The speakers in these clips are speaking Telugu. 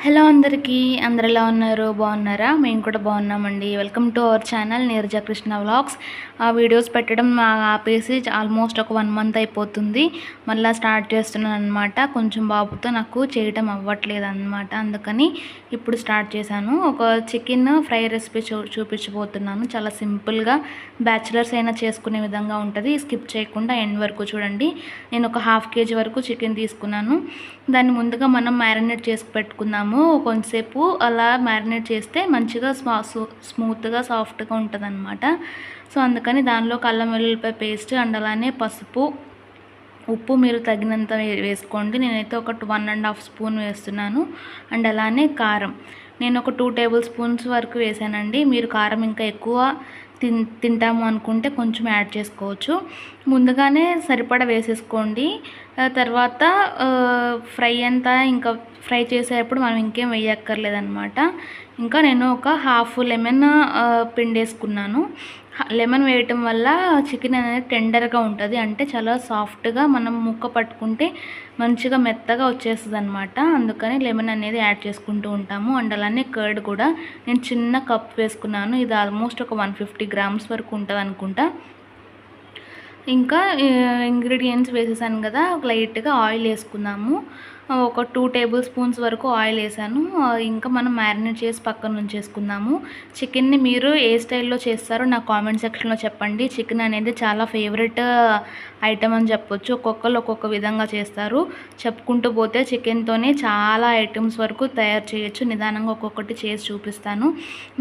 హలో అందరికీ, అందరు ఎలా ఉన్నారు? బాగున్నారా? మేము కూడా బాగున్నామండి. Welcome to our channel Neeraja Krishna vlogs. ఆ వీడియోస్ పెట్టడం ఆపేసి ఆల్మోస్ట్ ఒక 1 మంత్ అయిపోతుంది. మళ్ళీ స్టార్ట్ చేస్తున్నాను అనమాట. కొంచెం బాబుతో నాకు చేయడం అవ్వట్లేదు అనమాట. అందుకని ఇప్పుడు స్టార్ట్ చేశాను. ఒక చికెన్ ఫ్రై రెసిపీ చూపించబోతున్నాను. చాలా సింపుల్గా బ్యాచిలర్స్ అయినా చేసుకునే విధంగా ఉంటుంది. స్కిప్ చేయకుండా ఎండ్ వరకు చూడండి. నేను ఒక 1/2 kg వరకు చికెన్ తీసుకున్నాను. దాన్ని ముందుగా మనం మ్యారినేట్ చేసి పెట్టుకుందాము. కొంతసేపు అలా మ్యారినేట్ చేస్తే మంచిగా స్మూత్గా సాఫ్ట్గా ఉంటుంది అనమాట. సో అందుకని దానిలో అల్లం వెల్లుల్లిపాయ పేస్ట్ అండ్ అలానే పసుపు, ఉప్పు మీరు తగినంత వేసుకోండి. నేనైతే ఒక 1.5 స్పూన్ వేస్తున్నాను. అండ్ అలానే కారం నేను ఒక 2 టేబుల్ స్పూన్స్ వరకు వేసానండి. మీరు కారం ఇంకా ఎక్కువ తింటాము అనుకుంటే కొంచెం యాడ్ చేసుకోవచ్చు. ముందుగానే సరిపడా వేసేసుకోండి. తర్వాత ఫ్రై అంతా ఇంకా ఫ్రై చేసేటప్పుడు మనం ఇంకేం వేయక్కర్లేదన్నమాట. ఇంకా నేను ఒక హాఫ్ లెమన్ పిండేసుకున్నాను. లెమన్ వేయటం వల్ల చికెన్ అనేది టెండర్గా ఉంటుంది. అంటే చాలా సాఫ్ట్గా మనం ముక్క పట్టుకుంటే మంచిగా మెత్తగా వచ్చేస్తుంది అనమాట. అందుకని లెమన్ అనేది యాడ్ చేసుకుంటూ ఉంటాము. అండ్ అలానే కర్డ్ కూడా నేను చిన్న కప్ వేసుకున్నాను. ఇది ఆల్మోస్ట్ ఒక 150 గ్రామ్స్ వరకు ఉంటుంది అనుకుంటా. ఇంకా ఇంగ్రీడియంట్స్ వేసేసాను కదా, లైట్గా ఆయిల్ వేసుకుందాము. ఒక 2 టేబుల్ స్పూన్స్ వరకు ఆయిల్ వేసాను. ఇంకా మనం మ్యారినేట్ చేసి పక్కన ఉంచేసుకుందాము. చికెన్ని మీరు ఏ స్టైల్లో చేస్తారో నాకు కామెంట్ సెక్షన్లో చెప్పండి. చికెన్ అనేది చాలా ఫేవరెట్ ఐటమ్ అని చెప్పొచ్చు. ఒక్కొక్కరు ఒక్కొక్క విధంగా చేస్తారు. చెప్పుకుంటూ పోతే చికెన్తోనే చాలా ఐటమ్స్ వరకు తయారు చేయొచ్చు. నిదానంగా ఒక్కొక్కటి చేసి చూపిస్తాను.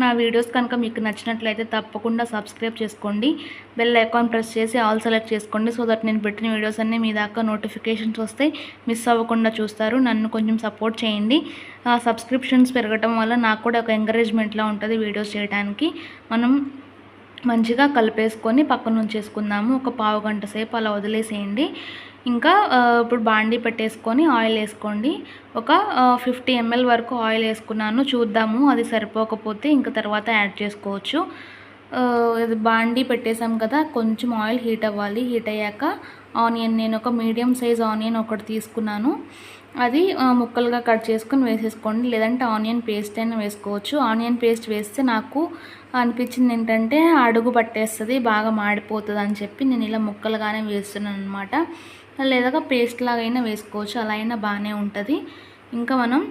నా వీడియోస్ కనుక మీకు నచ్చినట్లయితే తప్పకుండా సబ్స్క్రైబ్ చేసుకోండి. బెల్ ఐకాన్ ప్రెస్ చేసి ఆల్ సెలెక్ట్ చేసుకోండి. సో దట్ నేను పెట్టిన వీడియోస్ అన్నీ మీ దాకా నోటిఫికేషన్స్ వస్తాయి. మిస్ అవ్వకుండా చూస్తారు. నన్ను కొంచెం సపోర్ట్ చేయండి. సబ్స్క్రిప్షన్స్ పెరగటం వల్ల నాకు కూడా ఒక ఎంకరేజ్మెంట్లా ఉంటుంది వీడియోస్ చేయడానికి. మనం మంచిగా కలిపేసుకొని పక్కన ఉంచేసుకుందాము. ఒక పావు గంట సేపు అలా వదిలేసేయండి. ఇంకా ఇప్పుడు బాండీ పెట్టేసుకొని ఆయిల్ వేసుకోండి. ఒక 50 ml వరకు ఆయిల్ వేసుకున్నాను. చూద్దాము, అది సరిపోకపోతే ఇంకా తర్వాత యాడ్ చేసుకోవచ్చు. ఇది బాండీ పెట్టేసాం కదా, కొంచెం ఆయిల్ హీట్ అవ్వాలి. హీట్ అయ్యాక ఆనియన్, నేను ఒక మీడియం సైజ్ ఆనియన్ ఒకటి తీసుకున్నాను. అది ముక్కలుగా కట్ చేసుకొని వేసేసుకోండి. లేదంటే ఆనియన్ పేస్ట్ అయినా వేసుకోవచ్చు. ఆనియన్ పేస్ట్ వేస్తే నాకు అనిపించింది ఏంటంటే అడుగు పట్టేస్తుంది, బాగా మాడిపోతుంది అని చెప్పి నేను ఇలా ముక్కలుగానే వేస్తున్నాను అనమాట. లేదా పేస్ట్ లాగైనా వేసుకోవచ్చు, అలా అయినా బాగానే ఉంటుంది. ఇంకా మనం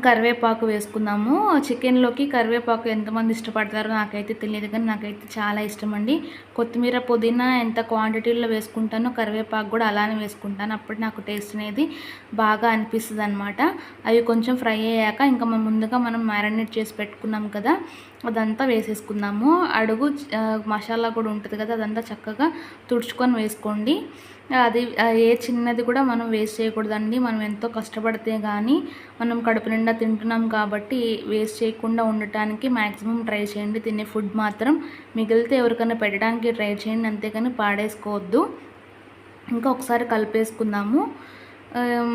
కరివేపాకు వేసుకుందాము. చికెన్లోకి కరివేపాకు ఎంతమంది ఇష్టపడతారో నాకైతే తెలియదు, కానీ నాకైతే చాలా ఇష్టం అండి. కొత్తిమీర, పుదీనా ఎంత క్వాంటిటీలో వేసుకుంటానో కరివేపాకు కూడా అలానే వేసుకుంటాను. అప్పుడు నాకు టేస్ట్ అనేది బాగా అనిపిస్తుంది అనమాట. అవి కొంచెం ఫ్రై అయ్యాక ఇంకా ముందుగా మనం మ్యారినేట్ చేసి పెట్టుకున్నాం కదా, అదంతా వేసేసుకుందాము. అడుగు మసాలా కూడా ఉంటుంది కదా, అదంతా చక్కగా తుడుచుకొని వేసుకోండి. అది ఏ చిన్నది కూడా మనం వేస్ట్ చేయకూడదండి. మనం ఎంతో కష్టపడితే కానీ మనం కడుపు నిండా తింటున్నాం కాబట్టి వేస్ట్ చేయకుండా ఉండటానికి మ్యాక్సిమం ట్రై చేయండి. తినే ఫుడ్ మాత్రం మిగిలితే ఎవరికైనా పెట్టడానికి ట్రై చేయండి, అంతేగాని పాడేసుకోవద్దు. ఇంకా ఒకసారి కలిపేసుకుందాము.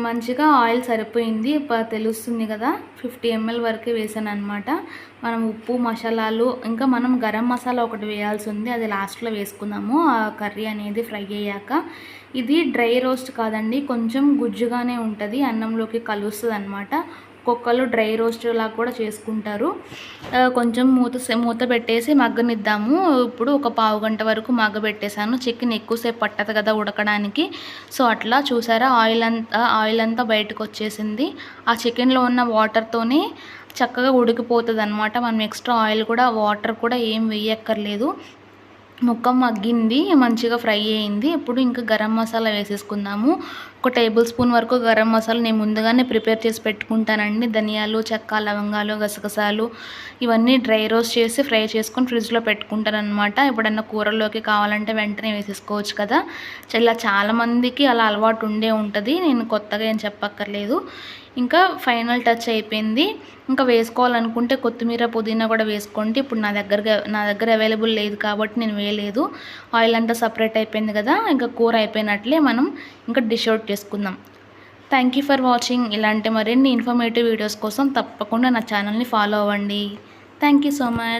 మంచిగా ఆయిల్ సరిపోయింది, తెలుస్తుంది కదా. 50 ml వరకు వేసాను అనమాట. మనం ఉప్పు, మసాలాలు, ఇంకా మనం గరం మసాలా ఒకటి వేయాల్సి ఉంది, అది లాస్ట్లో వేసుకుందాము ఆ కర్రీ అనేది ఫ్రై అయ్యాక. ఇది డ్రై రోస్ట్ కాదండి, కొంచెం గుజ్జుగానే ఉంటుంది, అన్నంలోకి కలుస్తుంది అనమాట. ఒక్కొక్కరు డ్రై రోస్ట్ లాగా కూడా చేసుకుంటారు. కొంచెం మూత పెట్టేసి మగ్గనిద్దాము. ఇప్పుడు ఒక పావు గంట వరకు మగ్గబెట్టేసాను. చికెన్ ఎక్కువసేపు పట్టదు కదా ఉడకడానికి. సో అట్లా చూసారా, ఆయిల్ అంతా బయటకు వచ్చేసింది. ఆ చికెన్లో ఉన్న వాటర్తోనే చక్కగా ఉడికిపోతుంది అనమాట. మనం ఎక్స్ట్రా ఆయిల్ కూడా, వాటర్ కూడా ఏం వేయక్కర్లేదు. ముక్క మగ్గింది, మంచిగా ఫ్రై అయింది. ఇప్పుడు ఇంకా గరం మసాలా వేసేసుకుందాము. ఒక టేబుల్ స్పూన్ వరకు గరం మసాలా నేను ముందుగానే ప్రిపేర్ చేసి పెట్టుకుంటానండి. ధనియాలు, చెక్క, లవంగాలు, గసగసాలు ఇవన్నీ డ్రై రోస్ట్ చేసి ఫ్రై చేసుకొని ఫ్రిడ్జ్లో పెట్టుకుంటాను అనమాట. ఎప్పుడన్నా కూరల్లోకి కావాలంటే వెంటనే వేసేసుకోవచ్చు కదా. ఇలా చాలామందికి అలా అలవాటు ఉండే ఉంటుంది, నేను కొత్తగా ఏం చెప్పక్కర్లేదు. ఇంకా ఫైనల్ టచ్ అయిపోయింది. ఇంకా వేసుకోవాలనుకుంటే కొత్తిమీర, పుదీనా కూడా వేసుకోండి. ఇప్పుడు నా దగ్గర అవైలబుల్ లేదు కాబట్టి నేను వేయలేదు. ఆయిల్ అంతా సపరేట్ అయిపోయింది కదా, ఇంకా కూర అయిపోయినట్లే. మనం ఇంకా డిష్ అవుట్ చేసుకుందాం. Thank you for watching. ఇలాంటి మరిన్ని ఇన్ఫర్మేటివ్ వీడియోస్ కోసం తప్పకుండా నా ఛానల్ని ఫాలో అవ్వండి. Thank you so much.